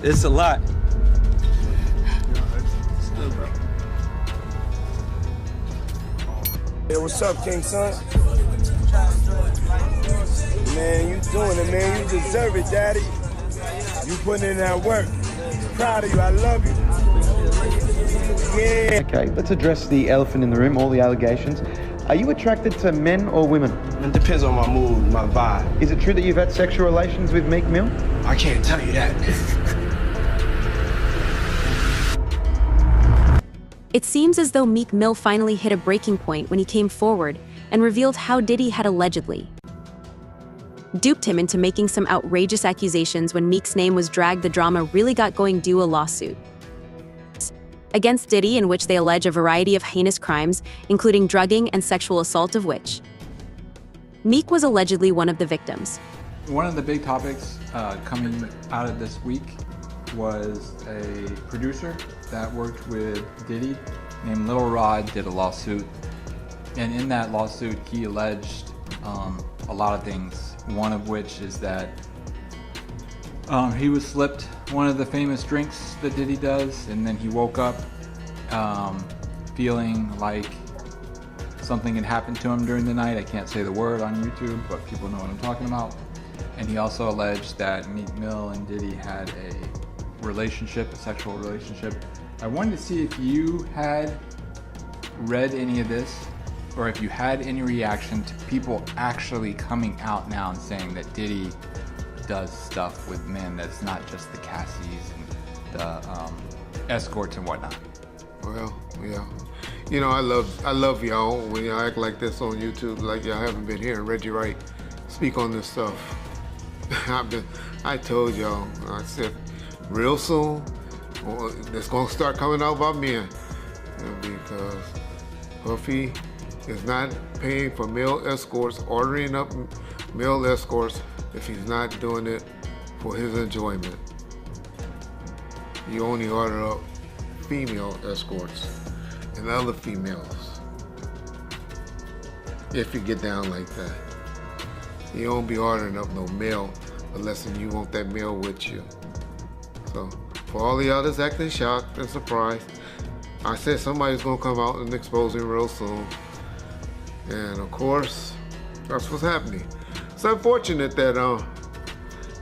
It's a lot. Hey, what's up, King Son? Man, you doing it, man. You deserve it, Daddy. You putting in that work. Proud of you. I love you. Yeah. Okay, let's address the elephant in the room, all the allegations. Are you attracted to men or women? It depends on my mood, my vibe. Is it true that you've had sexual relations with Meek Mill? I can't tell you that. It seems as though Meek Mill finally hit a breaking point when he came forward and revealed how Diddy had allegedly duped him into making some outrageous accusations. When Meek's name was dragged, the drama really got going due a lawsuit against Diddy in which they allege a variety of heinous crimes, including drugging and sexual assault, of which Meek was allegedly one of the victims. One of the big topics coming out of this week was a producer that worked with Diddy named Lil Rod did a lawsuit, and in that lawsuit he alleged a lot of things, one of which is that he was slipped one of the famous drinks that Diddy does, and then he woke up feeling like something had happened to him during the night. I can't say the word on YouTube, but people know what I'm talking about. And he also alleged that Meek Mill and Diddy had a relationship, a sexual relationship. I wanted to see if you had read any of this, or if you had any reaction to people actually coming out now and saying that Diddy does stuff with men that's not just the Cassies and the escorts and whatnot. Well, yeah. You know, I love y'all when y'all act like this on YouTube, like y'all haven't been hearing Reggie Wright speak on this stuff. I told y'all, I said, real soon, it's gonna start coming out about men, because Puffy is not paying for male escorts, ordering up male escorts if he's not doing it for his enjoyment. You only order up female escorts and other females if you get down like that. You don't be ordering up no male unless you want that male with you. So for all the others acting shocked and surprised, I said somebody's gonna come out and expose him real soon. And of course, that's what's happening. It's unfortunate that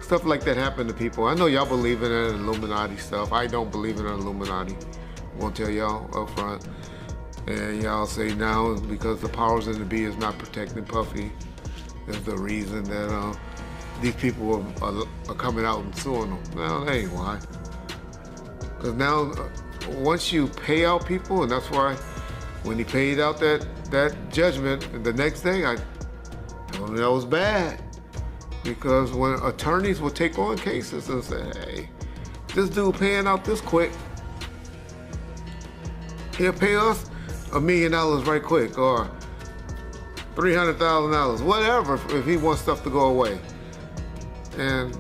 stuff like that happen to people. I know y'all believe in that Illuminati stuff. I don't believe in Illuminati. I'm gonna tell y'all up front. And y'all say now because the powers that be is not protecting Puffy is the reason that these people are coming out and suing them. No, that ain't why. Because now, once you pay out people, and that's why when he paid out that judgment, the next day I told him that was bad. Because when attorneys would take on cases and say, hey, this dude paying out this quick, he'll pay us $1 million right quick, or $300,000, whatever, if he wants stuff to go away. And,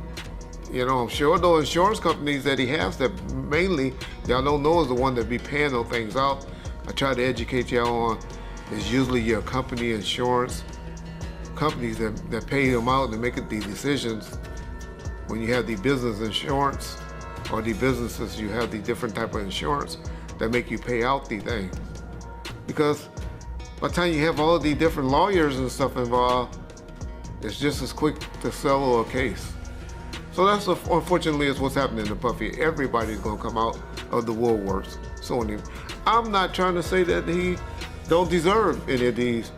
you know, I'm sure those insurance companies that he has that mainly, y'all don't know is the one that be paying those things out. I try to educate y'all on, it's usually your company insurance companies that pay them out and make these decisions. When you have the business insurance, or the businesses, you have the different type of insurance that make you pay out these things. Because by the time you have all of the different lawyers and stuff involved, it's just as quick to settle a case. So that's unfortunately is what's happening to Puffy. Everybody's gonna come out of the woodworks suing him. I'm not trying to say that he don't deserve any of these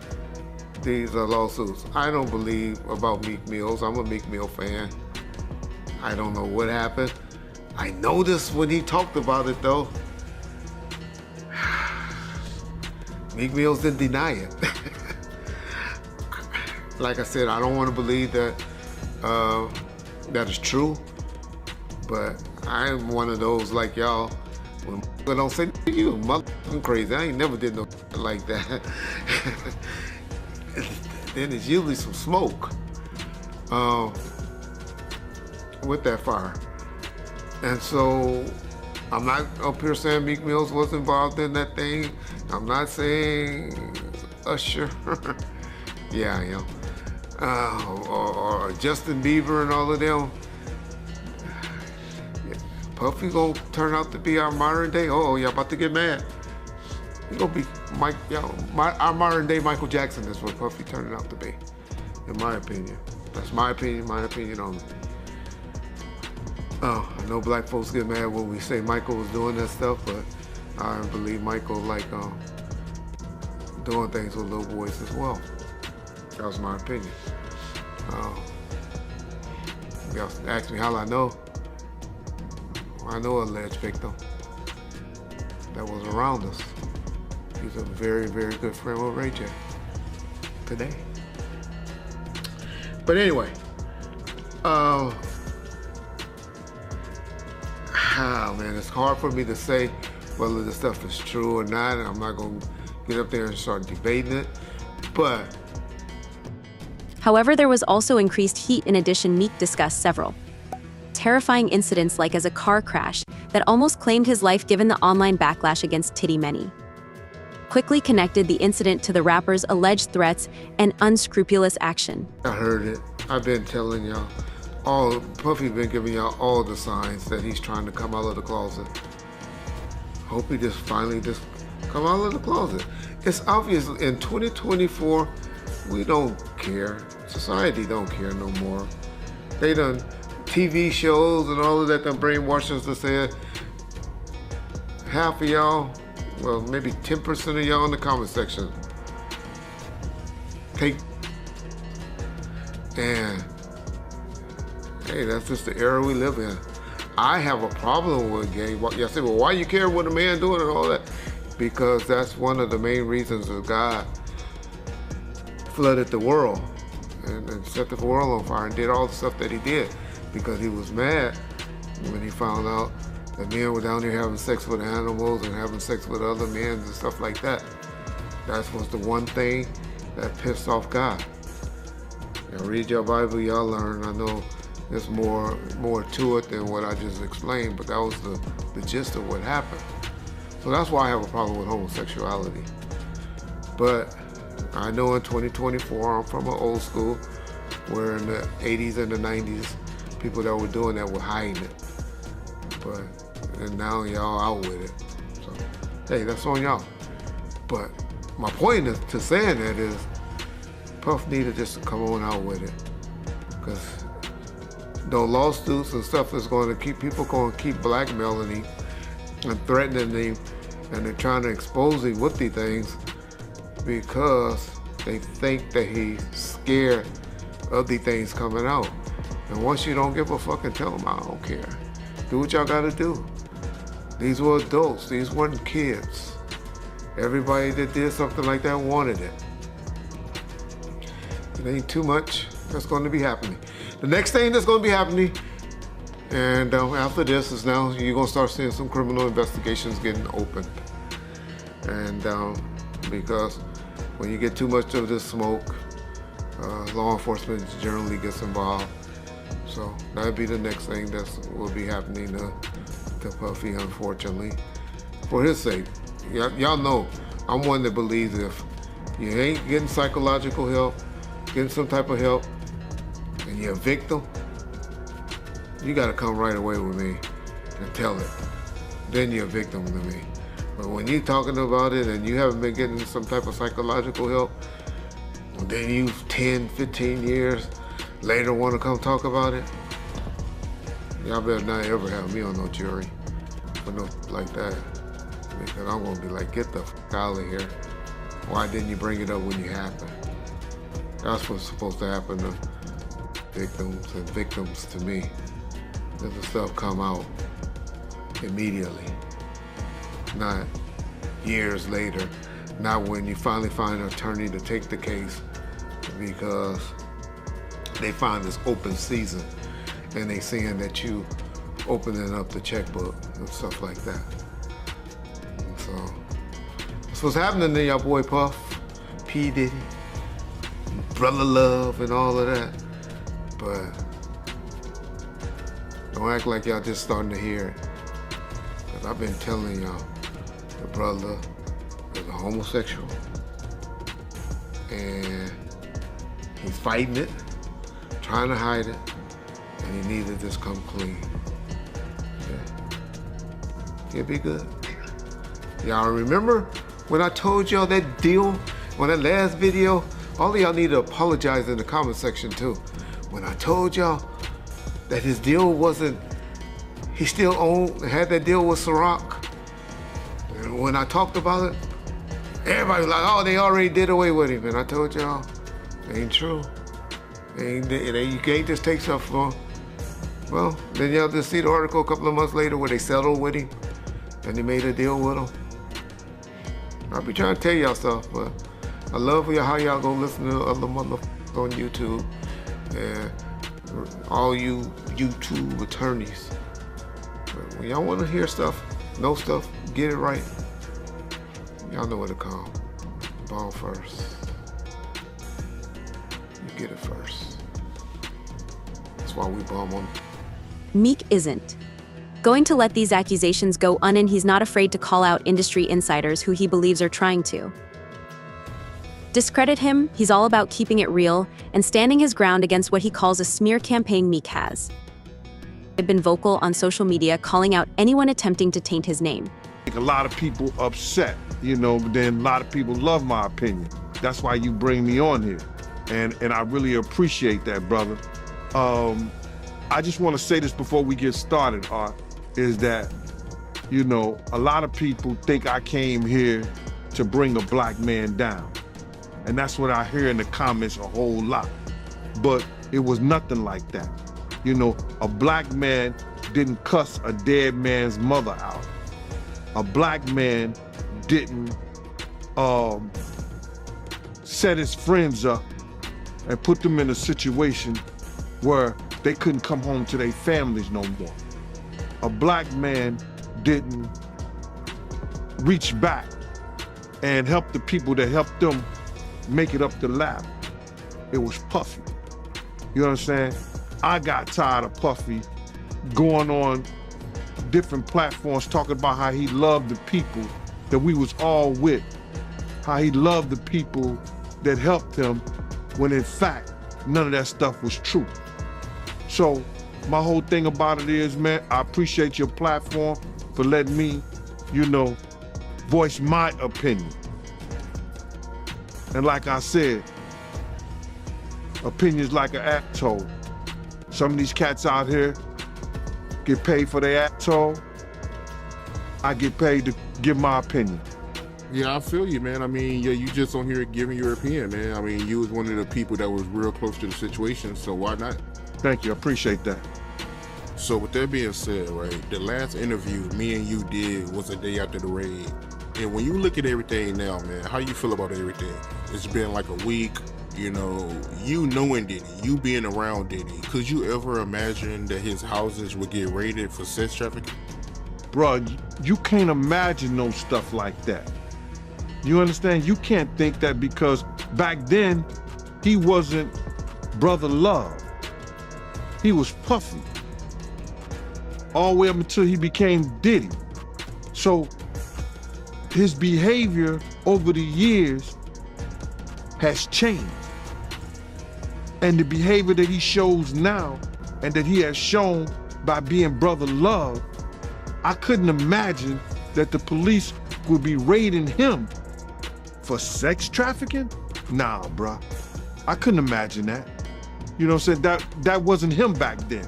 lawsuits. I don't believe about Meek Mills. I'm a Meek Mill fan. I don't know what happened. I noticed when he talked about it though, Meek Mills didn't deny it. Like I said, I don't want to believe that that is true, but I'm one of those like y'all. When don't say you motherfucking crazy, I ain't never did no like that. Then it's usually some smoke with that fire. And so I'm not up here saying Meek Mills was involved in that thing. I'm not saying Usher. Yeah, I am. Or Justin Bieber and all of them. Puffy gonna turn out to be our modern day. Oh, y'all about to get mad. He gonna be our modern day Michael Jackson is what Puffy turning out to be, in my opinion. That's my opinion only. Oh, I know black folks get mad when we say Michael was doing that stuff, but I believe Michael doing things with little boys as well. That was my opinion. Y'all ask me how I know. I know an alleged victim that was around us. He's a very, very good friend with Ray J today. But anyway, man, it's hard for me to say whether this stuff is true or not. I'm not gonna get up there and start debating it, but. However, there was also increased heat. In addition, Meek discussed several terrifying incidents, like as a car crash that almost claimed his life given the online backlash against Diddy. Many quickly connected the incident to the rapper's alleged threats and unscrupulous action. I heard it. I've been telling y'all. Puffy's been giving y'all all the signs that he's trying to come out of the closet. Hope he just finally come out of the closet. It's obvious in 2024, we don't care. Society don't care no more. They done TV shows and all of that done brainwashed us to say half of y'all, well, maybe 10% of y'all in the comment section and hey, that's just the era we live in. I have a problem with gay. Y'all say, well, why you care what a man doing and all that? Because that's one of the main reasons that God flooded the world and set the world on fire and did all the stuff that he did, because he was mad when he found out that men were down here having sex with animals and having sex with other men and stuff like that. That was the one thing that pissed off God. Y'all read your Bible, y'all learn. I know there's more to it than what I just explained, but that was the gist of what happened. So that's why I have a problem with homosexuality. But I know in 2024, I'm from an old school, where in the 80s and the 90s, people that were doing that were hiding it. And now y'all out with it. So, hey, that's on y'all. But my point to saying that is, Puff needed just to come on out with it. Because those lawsuits and stuff is going to keep blackmailing him and threatening him, and they're trying to expose him with these things because they think that he's scared of these things coming out. And once you don't give a fuck and tell them, I don't care. Do what y'all gotta do. These were adults, these weren't kids. Everybody that did something like that wanted it. It ain't too much that's gonna be happening. The next thing that's gonna be happening, and after this, is now you're gonna start seeing some criminal investigations getting opened. And because when you get too much of this smoke, law enforcement generally gets involved. So that'll be the next thing that will be happening to Puffy, unfortunately, for his sake. Y'all know I'm one that believes if you ain't getting psychological help, getting some type of help, and you're a victim, you gotta come right away with me and tell it. Then you're a victim to me. But when you're talking about it and you haven't been getting some type of psychological help, then you 10, 15 years later want to come talk about it, y'all better not ever have me on no jury for no like that. Because I'm gonna be like, get the fuck out of here. Why didn't you bring it up when you happened? That's what's supposed to happen to victims and victims to me. That the stuff come out immediately, not years later, not when you finally find an attorney to take the case because they find this open season and they seeing that you opening up the checkbook and stuff like that. And so that's what's happening to y'all boy Puff, P. Diddy, Brother Love and all of that. But don't act like y'all just starting to hear it. Cause I've been telling y'all, the brother is a homosexual and he's fighting it, trying to hide it, and he needs to just come clean. Yeah. He'll be good. Y'all remember when I told y'all that deal on that last video? All of y'all need to apologize in the comment section too. When I told y'all that his deal wasn't, he still had that deal with Ciroc. And when I talked about it, everybody was like, oh, they already did away with him. And I told y'all, it ain't true. You can't just take stuff from him. Well, then y'all just see the article a couple of months later where they settled with him and they made a deal with him. I'll be trying to tell y'all stuff, but I love how y'all go listen to other motherfuckers on YouTube and all you YouTube attorneys. But when y'all want to hear stuff, know stuff, get it right, y'all know what to call. Ball first. You get it first. That's why we bomb on. Meek isn't going to let these accusations go and he's not afraid to call out industry insiders who he believes are trying to discredit him. He's all about keeping it real and standing his ground against what he calls a smear campaign Meek has. They've been vocal on social media calling out anyone attempting to taint his name. A lot of people upset, you know, but then a lot of people love my opinion. That's why you bring me on here. And I really appreciate that, brother. I just want to say this before we get started, Art, is that, you know, a lot of people think I came here to bring a black man down. And that's what I hear in the comments a whole lot. But it was nothing like that. You know, a black man didn't cuss a dead man's mother out. A black man didn't set his friends up and put them in a situation where they couldn't come home to their families no more. A black man didn't reach back and help the people that helped them make it up the ladder. It was Puffy. You know what I'm saying? I got tired of Puffy going on different platforms talking about how he loved the people that we was all with, how he loved the people that helped him, when in fact, none of that stuff was true. So my whole thing about it is, man, I appreciate your platform for letting me, you know, voice my opinion. And like I said, opinions like an atoll. Some of these cats out here get paid for their atoll. I get paid to give my opinion. Yeah, I feel you, man. I mean, yeah, you just on here giving your opinion, man. I mean, you was one of the people that was real close to the situation, so why not? Thank you, I appreciate that. So with that being said, right, the last interview me and you did was a day after the raid. And when you look at everything now, man, how you feel about everything? It's been like a week, you know, you knowing Diddy, you being around Diddy. Could you ever imagine that his houses would get raided for sex trafficking? Bruh, you can't imagine no stuff like that. You understand? You can't think that, because back then, he wasn't Brother Love. He was Puffy. All the way up until he became Diddy. So his behavior over the years has changed. And the behavior that he shows now, and that he has shown by being Brother Love, I couldn't imagine that the police would be raiding him for sex trafficking? Nah, bruh. I couldn't imagine that. You know what I'm saying? That wasn't him back then.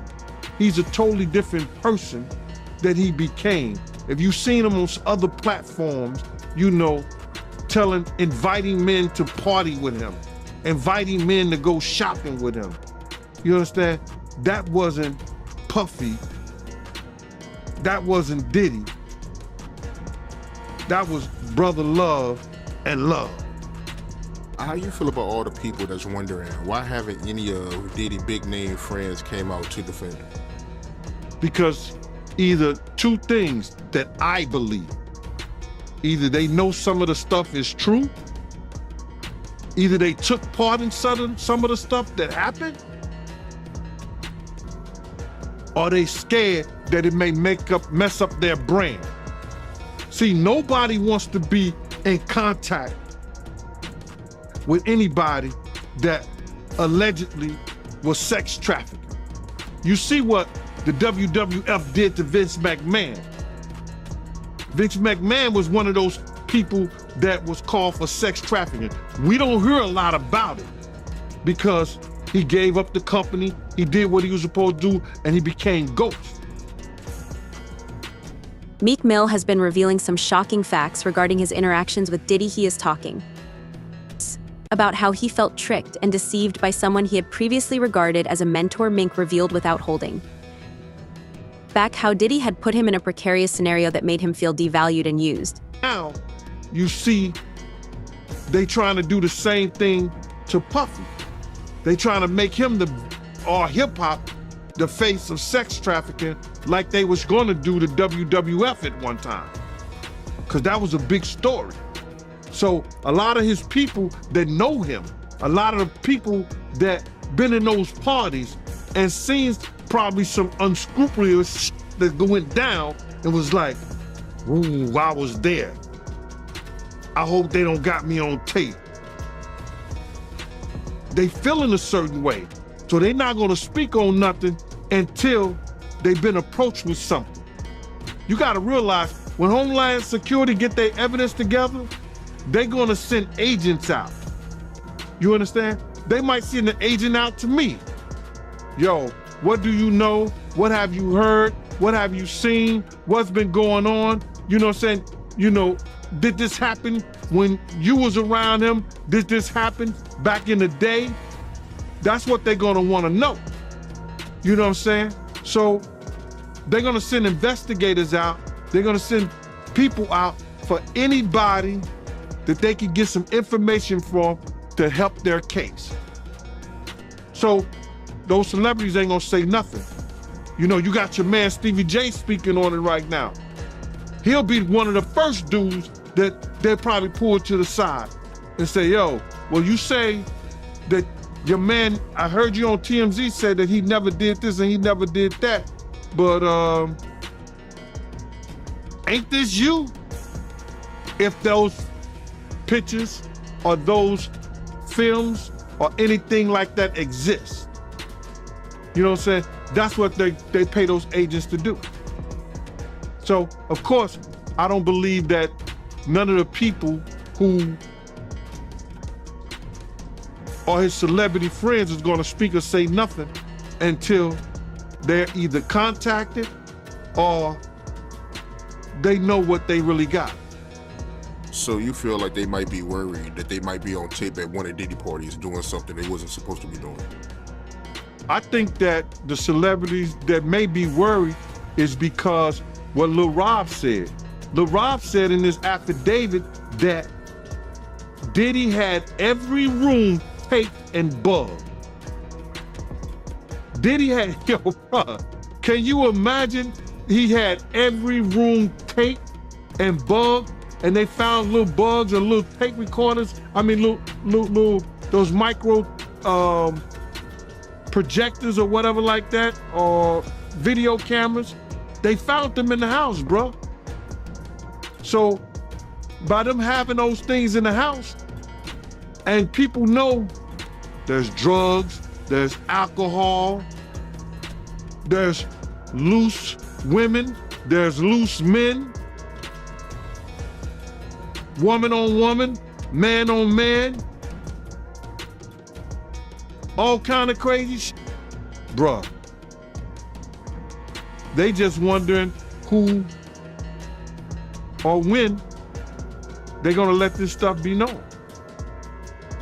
He's a totally different person that he became. If you've seen him on other platforms, you know, inviting men to party with him, inviting men to go shopping with him. You understand? That wasn't Puffy. That wasn't Diddy. That was Brother Love and Love. How you feel about all the people that's wondering why haven't any of Diddy big name friends came out to defend him? Because either two things that I believe. Either they know some of the stuff is true, either they took part in some of the stuff that happened, or they scared that it may mess up their brand. See, nobody wants to be in contact with anybody that allegedly was sex trafficking. You see what the WWF did to Vince McMahon. Vince McMahon was one of those people that was called for sex trafficking. We don't hear a lot about it because he gave up the company, he did what he was supposed to do, and he became Ghost. Meek Mill has been revealing some shocking facts regarding his interactions with Diddy. He is talking about how he felt tricked and deceived by someone he had previously regarded as a mentor. Meek revealed without holding back how Diddy had put him in a precarious scenario that made him feel devalued and used. Now, you see, they trying to do the same thing to Puffy. They trying to make him or hip-hop, the face of sex trafficking, like they was gonna do to WWF at one time. Because that was a big story. So a lot of his people that know him, a lot of the people that been in those parties and seen probably some unscrupulous shit that went down and was like, ooh, I was there. I hope they don't got me on tape. They feeling a certain way. So they're not gonna speak on nothing until they've been approached with something. You gotta realize, when Homeland Security get their evidence together, they're gonna send agents out. You understand? They might send an agent out to me. Yo, what do you know? What have you heard? What have you seen? What's been going on? You know what I'm saying? You know, did this happen when you was around him? Did this happen back in the day? That's what they're gonna wanna know. You know what I'm saying? So they're gonna send investigators out. They're gonna send people out for anybody that they can get some information from to help their case. So those celebrities ain't gonna say nothing. You know, you got your man Stevie J speaking on it right now. He'll be one of the first dudes that they'll probably pull to the side and say, yo, well, you say that your man, I heard you on TMZ say that he never did this and he never did that, but ain't this you? If those pictures or those films or anything like that exist. You know what I'm saying? That's what they pay those agents to do. So, of course, I don't believe that none of the people who are his celebrity friends is gonna speak or say nothing until they're either contacted or they know what they really got. So you feel like they might be worried that they might be on tape at one of Diddy parties doing something they wasn't supposed to be doing? I think that the celebrities that may be worried is because what Lil Rob said. Lil Rob said in his affidavit that Diddy had every room taped and bugged. Diddy had, yo, bro, can you imagine he had every room taped and bugged, and they found little bugs and little tape recorders, little those micro projectors or whatever like that, or video cameras. They found them in the house, bro. So by them having those things in the house, and people know there's drugs, there's alcohol, there's loose women, there's loose men, woman on woman, man on man, all kind of crazy shit. Bruh, they just wondering who or when they're gonna let this stuff be known.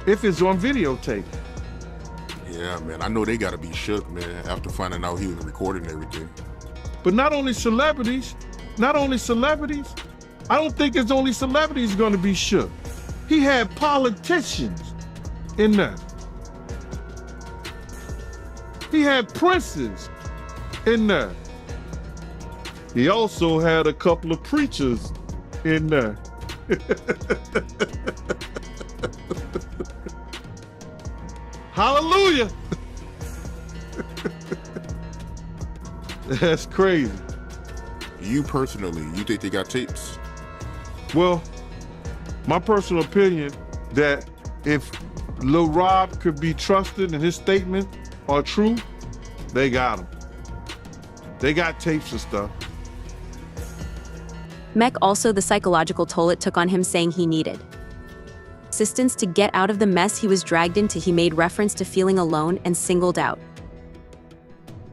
If it's on videotape. Yeah, man, I know they gotta be shook, man, after finding out he was recording everything. But not only celebrities, I don't think it's only celebrities gonna be shook. He had politicians in there. He had princes in there. He also had a couple of preachers in there. Hallelujah. That's crazy. You personally, you think they got tapes? Well, my personal opinion that if Lil Rob could be trusted and his statement are true, they got him. They got tapes and stuff. Meek also the psychological toll it took on him, saying he needed assistance to get out of the mess he was dragged into. He made reference to feeling alone and singled out,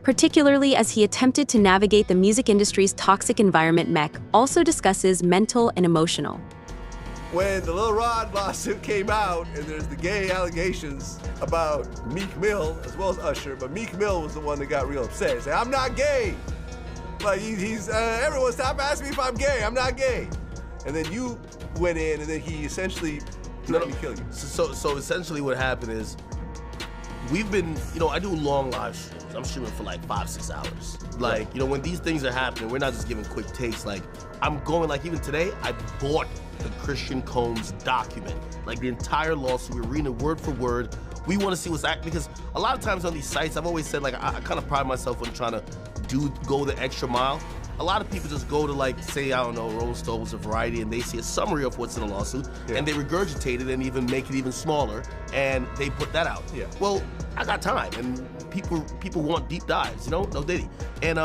particularly as he attempted to navigate the music industry's toxic environment. Meek also discusses mental and emotional. When the Lil Rod lawsuit came out, and there's the gay allegations about Meek Mill as well as Usher, but Meek Mill was the one that got real upset. He said, "I'm not gay." Like he's everyone stop asking me if I'm gay. I'm not gay. And then you went in, and then he essentially threatened to kill you. So essentially, what happened is we've been, I do long live streams. I'm streaming for like 5-6 hours. Like, when these things are happening, we're not just giving quick takes. Like, I'm going, like, even today, I bought the Christian Combs document, like the entire lawsuit. We're reading it word for word. We want to see what's because a lot of times on these sites, I've always said, like, I kind of pride myself on trying to go the extra mile. A lot of people just go to, like, say, I don't know, Rolling Stones or Variety, and they see a summary of what's in a lawsuit, and they regurgitate it and even make it even smaller, and they put that out. Yeah. Well, I got time, and people want deep dives, no Diddy. And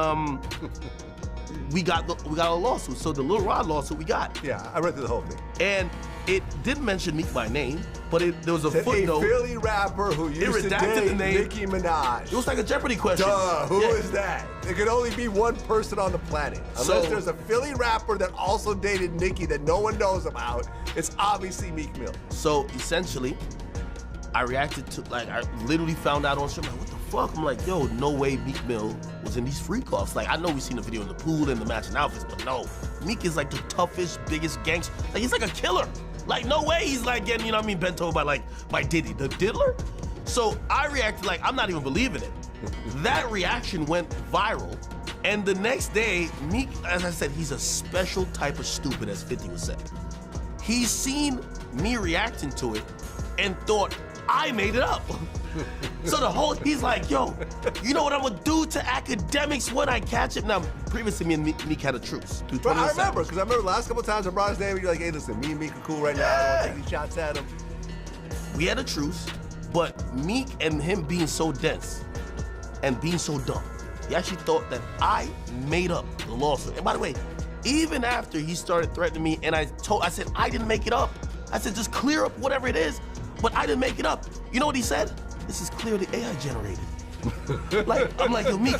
we got a lawsuit. So the Lil Rod lawsuit we got. Yeah, I read through the whole thing. And it didn't mention Meek by name, but there was a footnote. A Philly rapper who used to date Nicki Minaj. It was like a Jeopardy question. Who is that? There could only be one person on the planet. Unless there's a Philly rapper that also dated Nicki that no one knows about, it's obviously Meek Mill. So essentially, I reacted to, like, I literally found out on stream, like, what the fuck? I'm like, yo, no way Meek Mill was in these freak-offs. Like, I know we've seen the video in the pool and the matching outfits, but no. Meek is like the toughest, biggest gangster. Like, he's like a killer. Like, no way he's like getting, bent over by Diddy, the diddler. So I reacted like, I'm not even believing it. That reaction went viral. And the next day, Meek, as I said, he's a special type of stupid, as 50 was saying. He's seen me reacting to it and thought, I made it up. So he's like, yo, you know what I'm gonna do to academics when I catch him? Now, previously me and Meek had a truce. But I remember, because I remember the last couple times I brought his name, and you're like, hey, listen, me and Meek are cool right now. I don't want to take these shots at him. We had a truce, but Meek and him being so dense and being so dumb, he actually thought that I made up the lawsuit. And by the way, even after he started threatening me, and I said, I didn't make it up. I said, just clear up whatever it is, but I didn't make it up. You know what he said? This is clearly AI generated. I'm like, yo, Meek,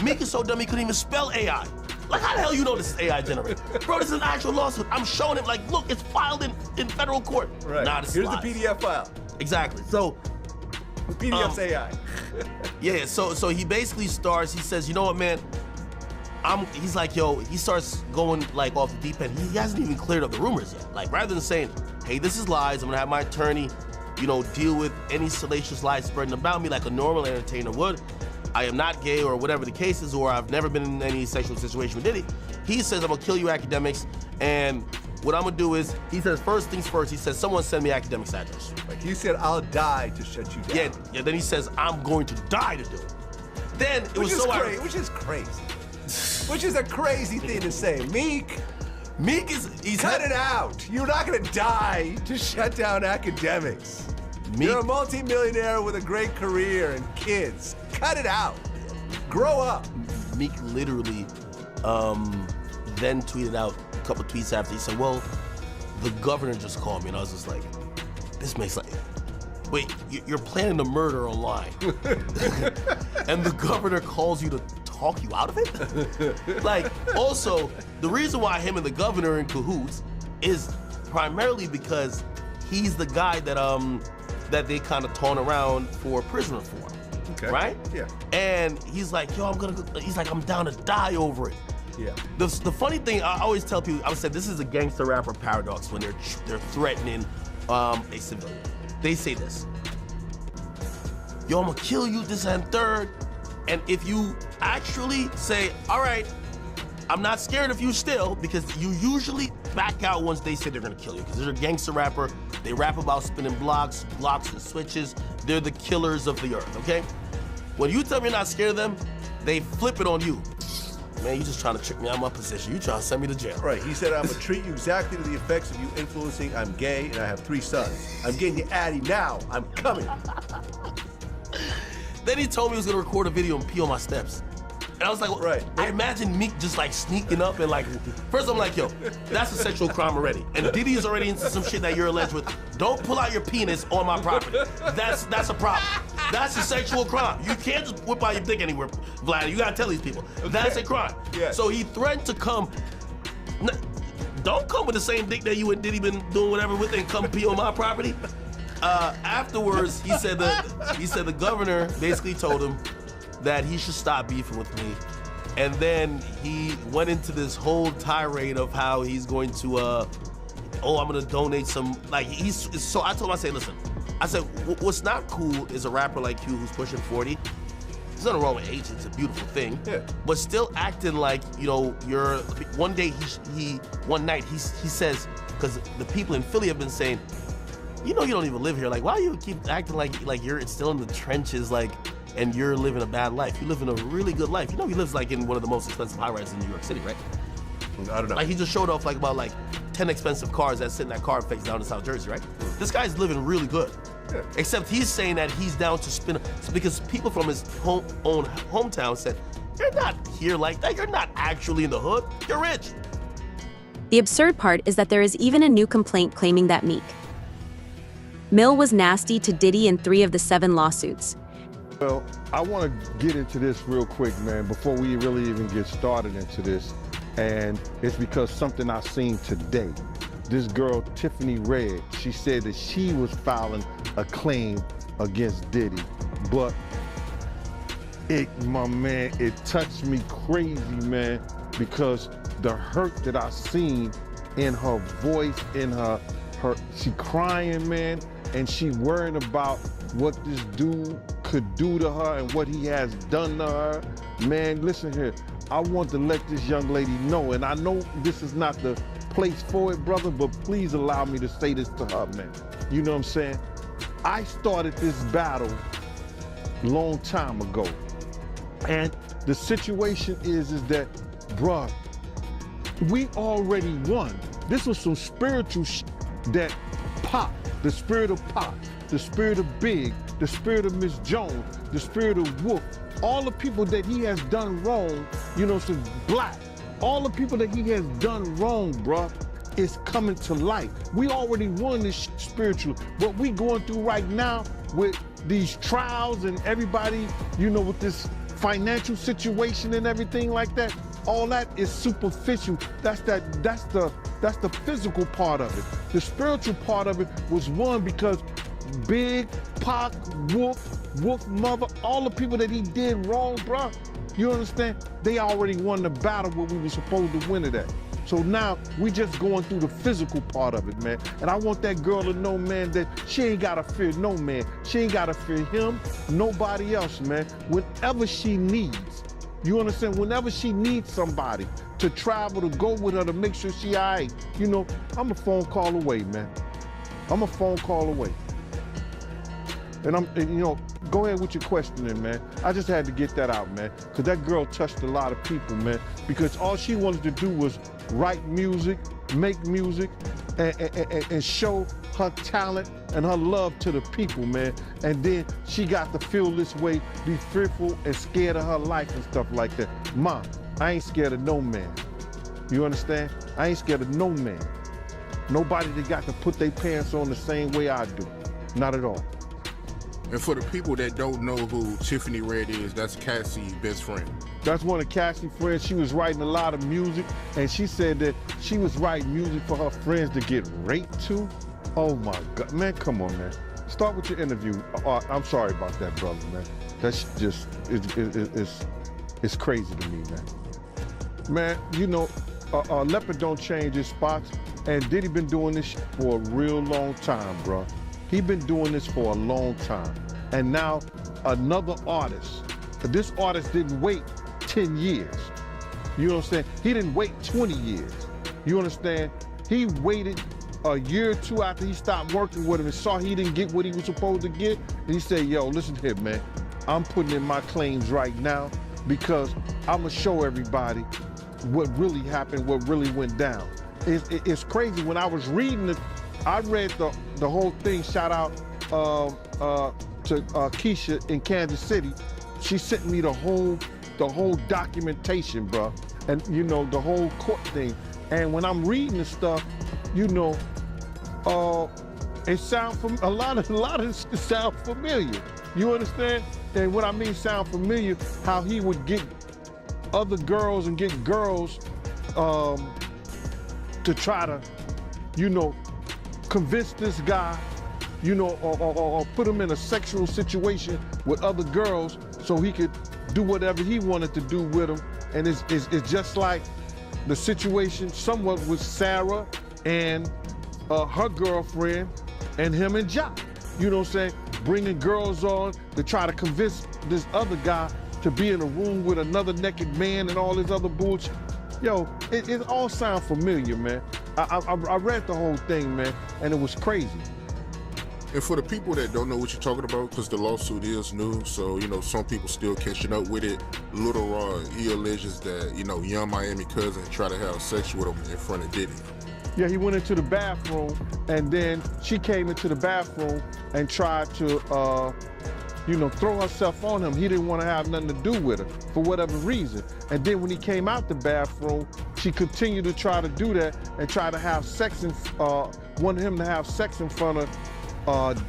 Meek is so dumb he couldn't even spell AI. Like, how the hell you know this is AI generated? Bro, this is an actual lawsuit. I'm showing him, like, look, it's filed in federal court. Right. Nah, this Here's is lies. the PDF file. Exactly. So, the PDF's AI. Yeah, so he basically starts, he says, you know what, man? He's like, yo, he starts going, like, off the deep end. He hasn't even cleared up the rumors yet. Like, rather than saying, hey, this is lies, I'm gonna have my attorney, deal with any salacious lies spreading about me like a normal entertainer would. I am not gay or whatever the case is, or I've never been in any sexual situation with Diddy. He says, I'm gonna kill you academics, and what I'm gonna do is, he says, first things first, he says, someone send me academics address. Like he said, I'll die to shut you down. Yeah, then he says, I'm going to die to do it. Then it was so ironic. Which is crazy. Which is a crazy thing to say. Meek is cut it out. You're not gonna die to shut down academics. You're a multi-millionaire with a great career and kids. Cut it out. Grow up. Meek literally then tweeted out a couple tweets after. He said, well, the governor just called me. And I was just like, this makes like, wait, you're planning a murder online. And the governor calls you to talk you out of it? Like, also, the reason why him and the governor are in cahoots is primarily because he's the guy that they kind of taunt around for prison reform. Okay. Right? Yeah. And he's like, yo, I'm down to die over it. Yeah. The funny thing, I always tell people, I said this is a gangster rapper paradox when they're threatening a civilian. They say this, yo, I'm gonna kill you, this and third. And if you actually say, all right, I'm not scared of you still, because you usually back out once they say they're gonna kill you, because they're a gangster rapper. They rap about spinning blocks and switches. They're the killers of the earth, okay? When you tell me you're not scared of them, they flip it on you. Man, you just trying to trick me out of my position. You trying to send me to jail. Right, he said, I'm gonna treat you exactly to the effects of you influencing. I'm gay and I have 3 sons. I'm getting you Addy now. I'm coming. Then he told me he was gonna record a video and pee on my steps. And I was like, Right. I imagine Meek just like sneaking up and like, first I'm like, yo, that's a sexual crime already. And Diddy is already into some shit that you're alleged with. Don't pull out your penis on my property. That's a problem. That's a sexual crime. You can't just whip out your dick anywhere, Vlad. You gotta tell these people. That's a crime. Yeah. So he threatened to come. Don't come with the same dick that you and Diddy been doing whatever with and come pee on my property. Afterwards, he said the governor basically told him that he should stop beefing with me. And then he went into this whole tirade of how he's going to, I'm gonna donate some, like so I told him, I said, what's not cool is a rapper like you who's pushing 40. There's nothing wrong with age, it's a beautiful thing. Yeah. But still acting like, you're, one night he says, because the people in Philly have been saying, you don't even live here. Like, why do you keep acting like you're still in the trenches, like, and you're living a bad life? You live in a really good life. He lives like in one of the most expensive high-rises in New York City, right? I don't know. Like, he just showed off like about 10 expensive cars that sit in that car face down in South Jersey, right? This guy's living really good. Yeah. Except he's saying that he's down to spin, because people from his hometown said, you're not here like that. You're not actually in the hood. You're rich. The absurd part is that there is even a new complaint claiming that Meek Mill was nasty to Diddy in 3 of the 7 lawsuits. Well, I want to get into this real quick, man, before we really even get started into this. And it's because something I seen today. This girl, Tiffany Red, she said that she was filing a claim against Diddy. But my man, it touched me crazy, man, because the hurt that I seen in her voice, in her she crying, man, and she worrying about what this dude could do to her and what he has done to her. Man, listen here, I want to let this young lady know, and I know this is not the place for it, brother, but please allow me to say this to her, man. You know what I'm saying? I started this battle a long time ago, and the situation is that, bruh, we already won. This was some spiritual that Pop, the spirit of Pop, the spirit of Big, the spirit of Miss Jones, the spirit of Wolf, all the people that he has done wrong, since Black, all the people that he has done wrong, bruh, is coming to light. We already won this spiritual. What we going through right now with these trials and everybody, with this financial situation and everything like that, all that is superficial. That's the physical part of it. The spiritual part of it was won because Big, Pac, Wolf Mother, all the people that he did wrong, bruh, you understand? They already won the battle where we were supposed to win it at. So now we just going through the physical part of it, man. And I want that girl to know, man, that she ain't gotta fear no man. She ain't gotta fear him, nobody else, man. Whenever she needs, you understand? Whenever she needs somebody to travel, to go with her, to make sure she all right, I'm a phone call away, man. I'm a phone call away. And go ahead with your questioning, man. I just had to get that out, man, because that girl touched a lot of people, man, because all she wanted to do was write music, make music, and show her talent and her love to the people, man. And then she got to feel this way, be fearful and scared of her life and stuff like that. Mom, I ain't scared of no man. You understand? I ain't scared of no man. Nobody that got to put their pants on the same way I do. Not at all. And for the people that don't know who Tiffany Red is, that's Cassie's best friend. That's one of Cassie's friends. She was writing a lot of music, and she said that she was writing music for her friends to get raped to. Oh my God, man, come on, man. Start with your interview. I'm sorry about that, brother, man. That's just, it's crazy to me, man. Man, leopard don't change his spots, and Diddy been doing this for a real long time, bro. He been doing this for a long time. And now another artist, this artist didn't wait 10 years. You know what I'm saying? He didn't wait 20 years. You understand? He waited a year or 2 after he stopped working with him and saw he didn't get what he was supposed to get. And he said, yo, listen here, man. I'm putting in my claims right now because I'm gonna show everybody what really happened, what really went down. It's crazy. When I was reading it, I read the whole thing. Shout out to Keisha in Kansas City. She sent me the whole the whole documentation, bro, and you know the whole court thing. And when I'm reading the stuff, you know, it sound a lot of it sound familiar. You understand? And what I mean sound familiar, how he would get other girls and get girls to try to, you know, convince this guy, you know, or put him in a sexual situation with other girls so he could do whatever he wanted to do with them. And it's just like the situation somewhat with Sarah and her girlfriend and him and Ja. You know what I'm saying? Bringing girls on to try to convince this other guy to be in a room with another naked man and all this other bullshit. Yo, it all sounds familiar, man. I read the whole thing, man, and it was crazy. And for the people that don't know what you're talking about, because the lawsuit is new, so, you know, some people still catching up with it. Little Rod, he alleges that, you know, Young Miami cousin tried to have sex with him in front of Diddy. Yeah, he went into the bathroom, and then she came into the bathroom and tried to, you know, throw herself on him. He didn't want to have nothing to do with her for whatever reason. And then when he came out the bathroom, she continued to try to do that and try to have sex, wanted him to have sex in front of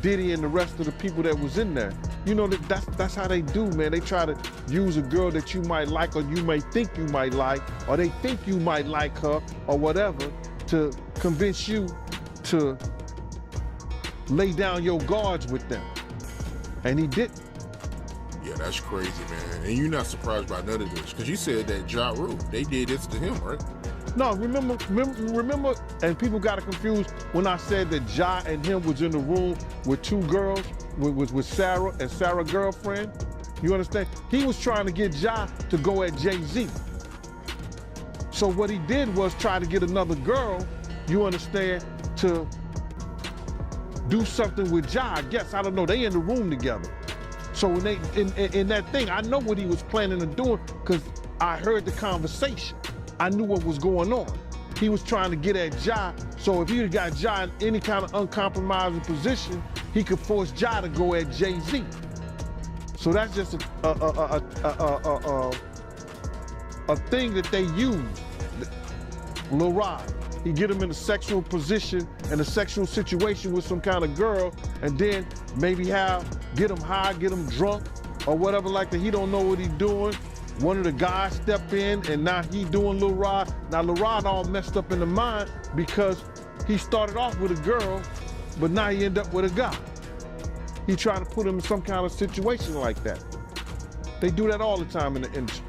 Diddy and the rest of the people that was in there. You know, that's how they do, man. They try to use a girl that you might like, or you may think you might like, or they think you might like her, or whatever, to convince you to lay down your guards with them. And he didn't. Yeah, that's crazy, man. And you're not surprised by none of this, because you said that Ja Rule, they did this to him, right? No, remember, and people got it confused when I said that Ja and him was in the room with two girls, with Sarah and Sarah's girlfriend. You understand? He was trying to get Ja to go at Jay-Z. So what he did was try to get another girl, you understand, to do something with Ja. I guess, I don't know, they in the room together. So when they, in that thing, I know what he was planning on doing because I heard the conversation. I knew what was going on. He was trying to get at Ja, so if he got Ja in any kind of uncompromising position, he could force Ja to go at Jay-Z. So that's just a thing that they use. Lil Rod, he get him in a sexual position, in a sexual situation with some kind of girl, and then maybe get him high, get him drunk, or whatever like that. He don't know what he's doing. One of the guys step in, and now he doing Lil Rod. Now Lil Rod all messed up in the mind because he started off with a girl, but now he end up with a guy. He trying to put him in some kind of situation like that. They do that all the time in the industry.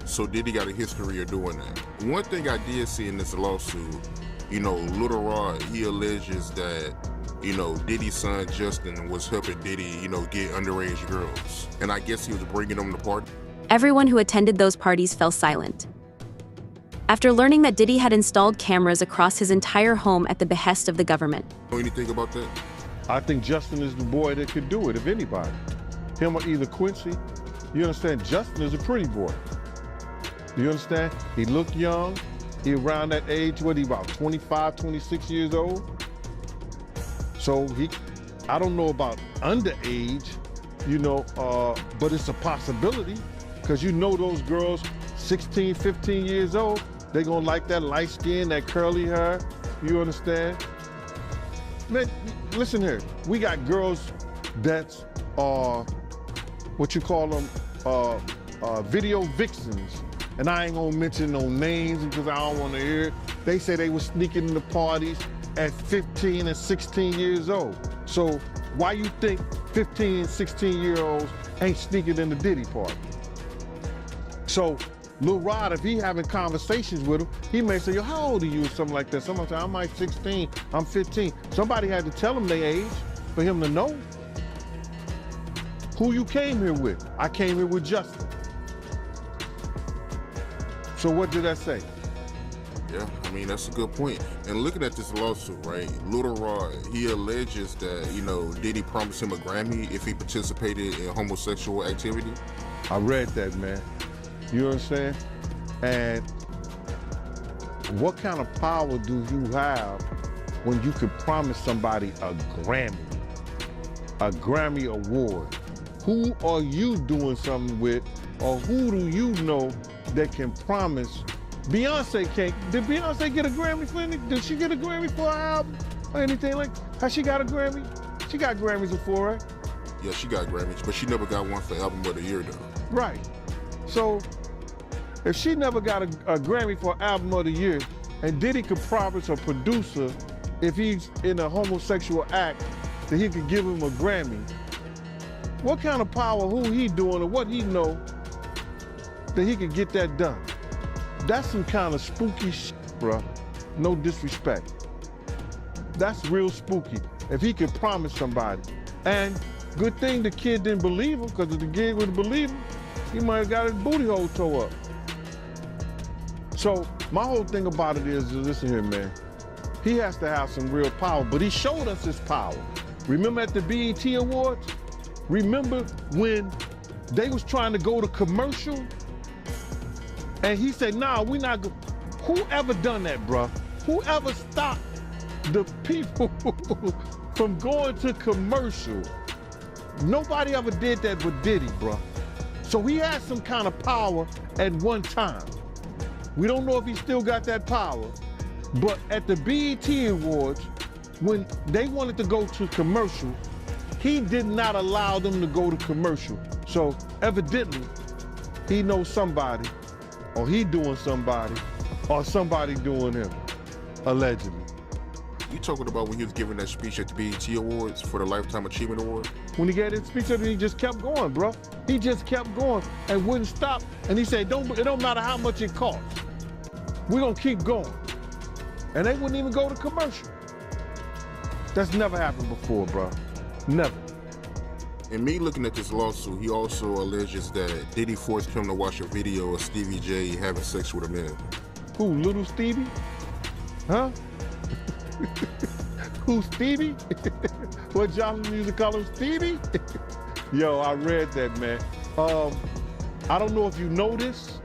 So Diddy got a history of doing that. One thing I did see in this lawsuit, you know, Little Rod, he alleges that, you know, Diddy's son Justin was helping Diddy, you know, get underage girls. And I guess he was bringing them to party. Everyone who attended those parties fell silent. After learning that Diddy had installed cameras across his entire home at the behest of the government. Know anything about that? I think Justin is the boy that could do it, if anybody. Him or either Quincy. You understand? Justin is a pretty boy. You understand? He looked young. He around that age, what he about 25, 26 years old? So I don't know about underage, you know, but it's a possibility because you know those girls 16, 15 years old, they gonna like that light skin, that curly hair, you understand? Man, listen here, we got girls that's, what you call them, video vixens. And I ain't gonna mention no names because I don't wanna hear it. They say they were sneaking into parties at 15 and 16 years old. So why you think 15 and 16-year-olds ain't sneaking in the Diddy party? So Lil Rod, if he having conversations with him, he may say, yo, how old are you or something like that? Somebody say, I'm like 16, I'm 15. Somebody had to tell him their age for him to know. Who you came here with? I came here with Justin. So what did that say? Yeah, I mean, that's a good point. And looking at this lawsuit, right, Little Rod, he alleges that, you know, Diddy promised him a Grammy if he participated in homosexual activity. I read that, man. You understand? And what kind of power do you have when you can promise somebody a Grammy Award? Who are you doing something with or who do you know that can promise? Beyonce can't. Did Beyonce get a Grammy for anything? Did she get a Grammy for her album or anything like? Has she got a Grammy? She got Grammys before, right? Yeah, she got Grammys, but she never got one for Album of the Year, though. Right. So, if she never got a Grammy for Album of the Year, and Diddy could promise a producer, if he's in a homosexual act, that he could give him a Grammy, what kind of power, who he doing, or what he know, that he could get that done? That's some kind of spooky shit, bruh. No disrespect. That's real spooky. If he could promise somebody. And good thing the kid didn't believe him, because if the kid would have believed him, he might have got his booty hole tore up. So my whole thing about it is, listen here, man. He has to have some real power, but he showed us his power. Remember at the BET Awards? Remember when they was trying to go to commercial? And he said, nah, we not go. Whoever done that, bruh? Whoever stopped the people from going to commercial? Nobody ever did that but Diddy, bruh. So he had some kind of power at one time. We don't know if he still got that power, but at the BET Awards, when they wanted to go to commercial, he did not allow them to go to commercial. So evidently, he knows somebody, or he doing somebody, or somebody doing him, allegedly. You talking about when he was giving that speech at the BET Awards for the Lifetime Achievement Award? When he gave his speech, he just kept going, bro. He just kept going and wouldn't stop. And he said, it don't matter how much it costs. We're gonna keep going. And they wouldn't even go to commercial. That's never happened before, bro. Never. And me looking at this lawsuit, he also alleges that Diddy forced him to watch a video of Stevie J having sex with a man. Who, Little Stevie? Huh? Who, Stevie? What y'all used to call him, Stevie? Yo, I read that, man. I don't know if you know this,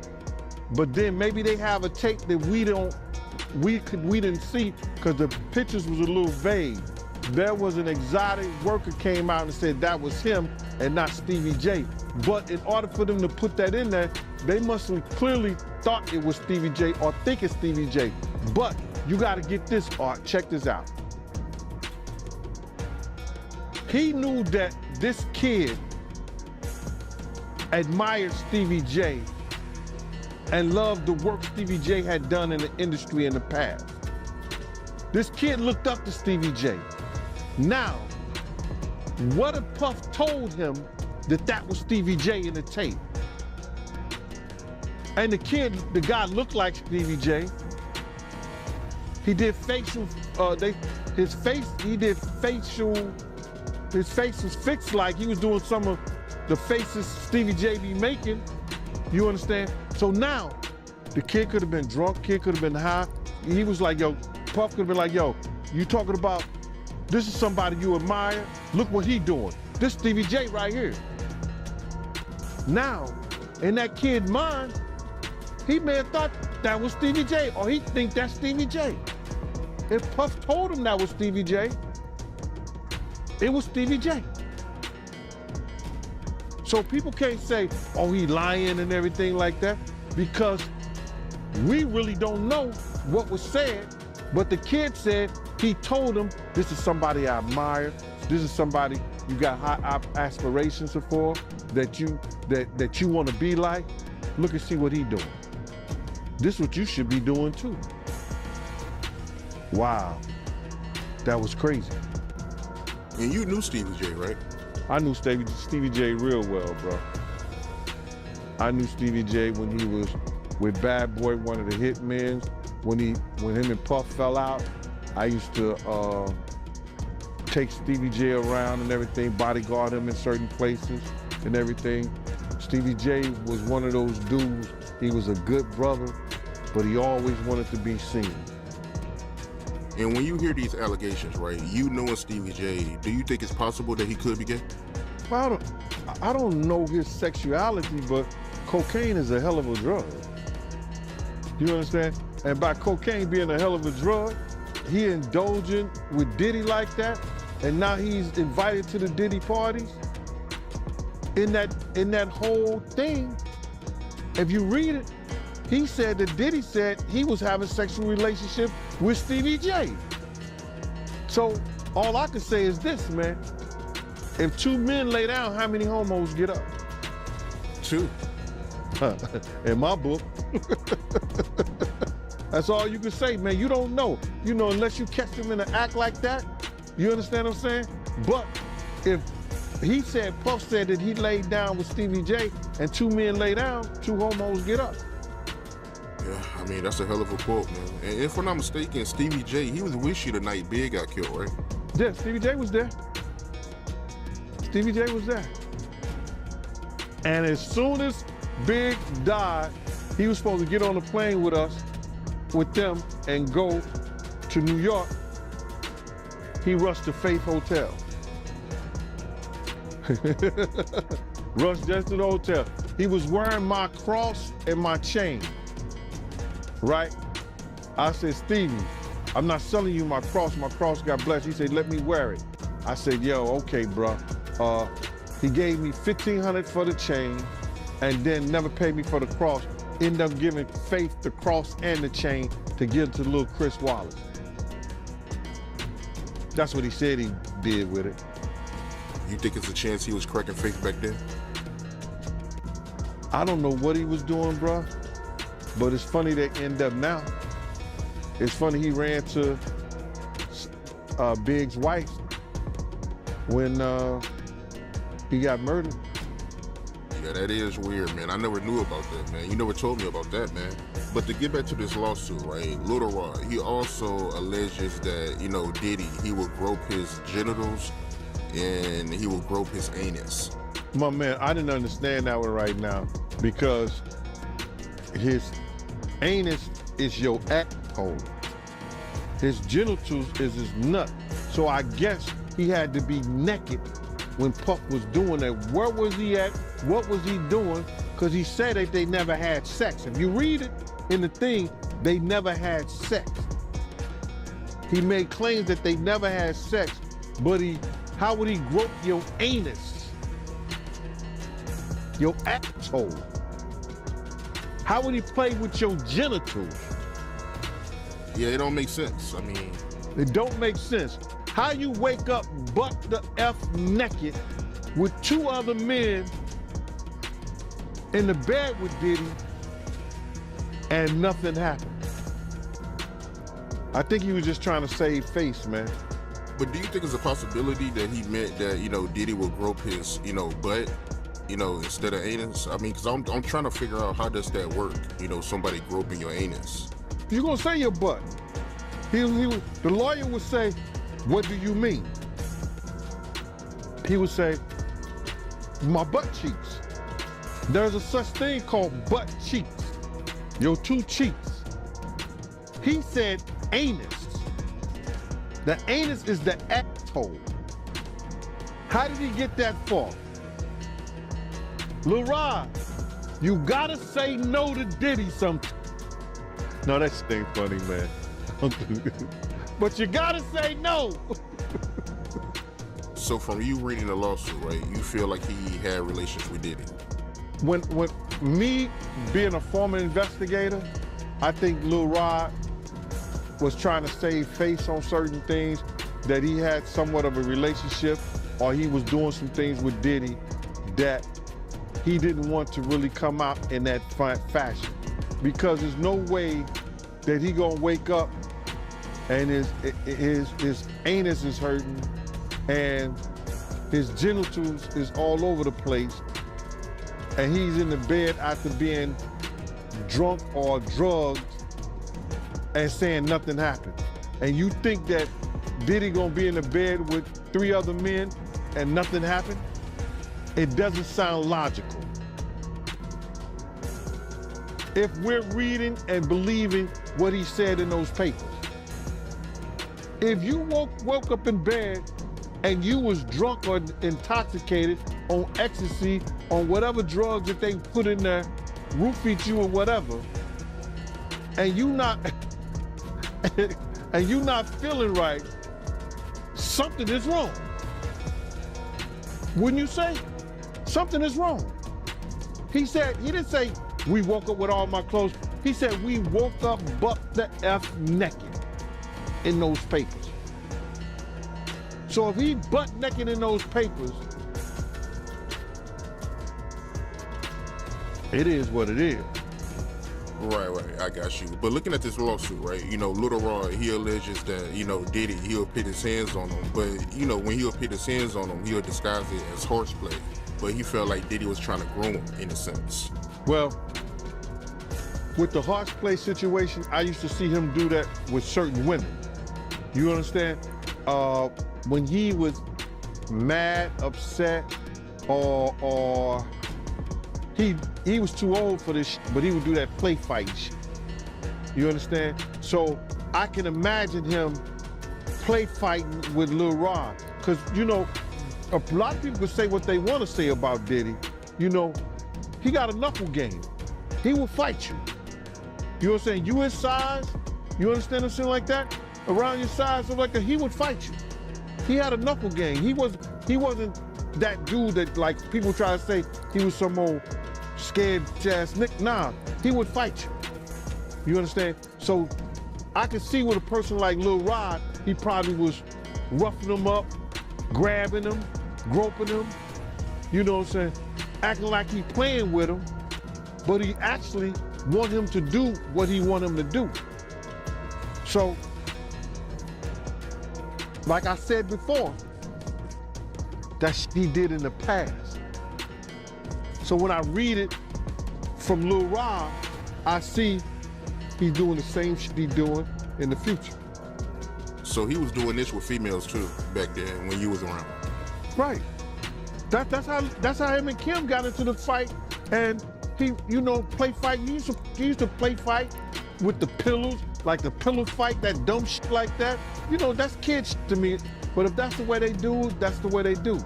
but then maybe they have a tape that we didn't see because the pictures was a little vague. There was an exotic worker came out and said that was him and not Stevie J. But in order for them to put that in there, they must have clearly thought it was Stevie J or think it's Stevie J. But you gotta get this, Art, check this out. He knew that this kid admired Stevie J and loved the work Stevie J had done in the industry in the past. This kid looked up to Stevie J. Now, what if Puff told him that that was Stevie J in the tape? And the guy looked like Stevie J. He did facial, his face was fixed like he was doing some of the faces Stevie J be making. You understand? So now, the kid could have been drunk, kid could have been high. He was like, yo, Puff could have been like, yo, you talking about, this is somebody you admire? Look what he doing. This Stevie J right here. Now, in that kid's mind, he may have thought that was Stevie J, or he think that's Stevie J. If Puff told him that was Stevie J, it was Stevie J. So people can't say, oh, he lying and everything like that, because we really don't know what was said, but the kid said he told him, this is somebody I admire, this is somebody you got high aspirations for, that you want to be like. Look and see what he doing. This is what you should be doing too. Wow, that was crazy. And you knew Stevie J, right? I knew Stevie J real well, bro. I knew Stevie J when he was with Bad Boy, one of the hitmen. When him and Puff fell out, I used to take Stevie J around and everything, bodyguard him in certain places and everything. Stevie J was one of those dudes. He was a good brother, but he always wanted to be seen. And when you hear these allegations, right, you knowing Stevie J, do you think it's possible that he could be gay? Well, I don't know his sexuality, but cocaine is a hell of a drug. You understand? And by cocaine being a hell of a drug, he indulging with Diddy like that, and now he's invited to the Diddy parties. In that whole thing, If you read it, he said that Diddy said he was having sexual relationship with Stevie J. So all I can say is this, man. If two men lay down, how many homos get up? Two. In my book. That's all you can say, man. You don't know. You know, unless you catch them in an act like that. You understand what I'm saying? But if he said, Puff said that he laid down with Stevie J and two men lay down, two homos get up. Yeah, I mean, that's a hell of a quote, man. And if I'm not mistaken, Stevie J, he was with you the night Big got killed, right? Yeah, Stevie J was there. Stevie J was there. And as soon as Big died, he was supposed to get on a plane with us, with them, and go to New York. He rushed to Faith Hotel. Rushed just to the hotel. He was wearing my cross and my chain, right? I said, Stevie, I'm not selling you my cross got blessed. He said, let me wear it. I said, yo, okay, bro. He gave me $1,500 for the chain and then never paid me for the cross. Ended up giving Faith the cross and the chain to give to little Chris Wallace. That's what he said he did with it. You think it's a chance he was cracking Faith back then? I don't know what he was doing, bro, but it's funny they end up now. It's funny he ran to Big's wife when he got murdered. Yeah, that is weird, man. I never knew about that, man. You never told me about that, man. But to get back to this lawsuit, right, Lil Rod, he also alleges that, you know, Diddy, he would grope his genitals and he would grope his anus. My man, I didn't understand that one right now because his anus is your asshole. His genitals is his nut. So I guess he had to be naked when Puff was doing that. Where was he at? What was he doing? Because he said that they never had sex. If you read it in the thing, they never had sex. He made claims that they never had sex, but how would he grope your anus? Your asshole? How would he play with your genitals? Yeah, it don't make sense. I mean, it don't make sense. How you wake up butt the F naked with two other men in the bed with Diddy and nothing happened? I think he was just trying to save face, man. But do you think it's a possibility that he meant that, you know, Diddy would grope his, you know, butt, you know, instead of anus? I mean, because I'm trying to figure out how does that work, you know, somebody groping your anus. You're going to say your butt. The lawyer would say, what do you mean? He would say, my butt cheeks. There's a such thing called butt cheeks. Your two cheeks. He said anus. The anus is the asshole. How did he get that far? Lil Rod, you gotta say no to Diddy sometimes. No, that shit ain't funny, man. But you gotta say no. So from you reading the lawsuit, right, you feel like he had relations with Diddy? When me being a former investigator, I think Lil Rod was trying to save face on certain things, that he had somewhat of a relationship or he was doing some things with Diddy that he didn't want to really come out in that fashion. Because there's no way that he gonna wake up and his anus is hurting and his genitals is all over the place and he's in the bed after being drunk or drugged and saying nothing happened. And you think that Diddy gonna be in the bed with 3 other men and nothing happened? It doesn't sound logical. If we're reading and believing what he said in those papers. If you woke up in bed and you was drunk or intoxicated on ecstasy, on whatever drugs that they put in there, roofied you or whatever, and you not feeling right, something is wrong. Wouldn't you say? Something is wrong. He didn't say We woke up with all my clothes. He said we woke up butt the F naked in those papers. So if he butt naked in those papers, it is what it is. Right, I got you. But looking at this lawsuit, right, you know, Lil Rod, he alleges that, you know, Diddy, he'll put his hands on him. But, you know, when he'll put his hands on him, he'll disguise it as horseplay. But he felt like Diddy was trying to groom him, in a sense. Well, with the horseplay situation, I used to see him do that with certain women. You understand? When he was mad, upset, or he was too old for this, but he would do that play fight shit. You understand? So I can imagine him play fighting with Lil Rod. Because, you know, a lot of people can say what they want to say about Diddy. You know, he got a knuckle game. He will fight you. You know what I'm saying? You his size, you understand what I'm saying, like that? Around your size, something like that, he would fight you. He had a knuckle game. He wasn't that dude that, like, people try to say he was some old scared ass Nick. Nah, he would fight you. You understand? So I could see with a person like Lil Rod, he probably was roughing him up, grabbing him, groping him, you know what I'm saying? Acting like he playing with him, but he actually want him to do what he want him to do. So, like I said before, that shit he did in the past. So when I read it from Lil Rod, I see he's doing the same shit he's doing in the future. So he was doing this with females too back then when you was around. Right. That's how him and Kim got into the fight, and he, you know, play fight. He used to play fight with the pillows, like the pillow fight, that dumb shit like that. You know, that's kid shit to me. But if that's the way they do, that's the way they do.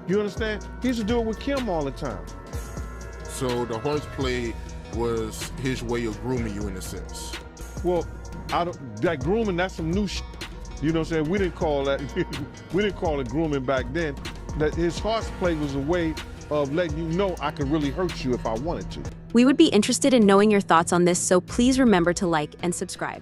You understand? He used to do it with Kim all the time. So the horseplay was his way of grooming you in a sense. Well, that grooming, that's some new shit. You know what I'm saying? We didn't call it grooming back then. That his horseplay was a way of letting you know I could really hurt you if I wanted to. We would be interested in knowing your thoughts on this, so please remember to like and subscribe.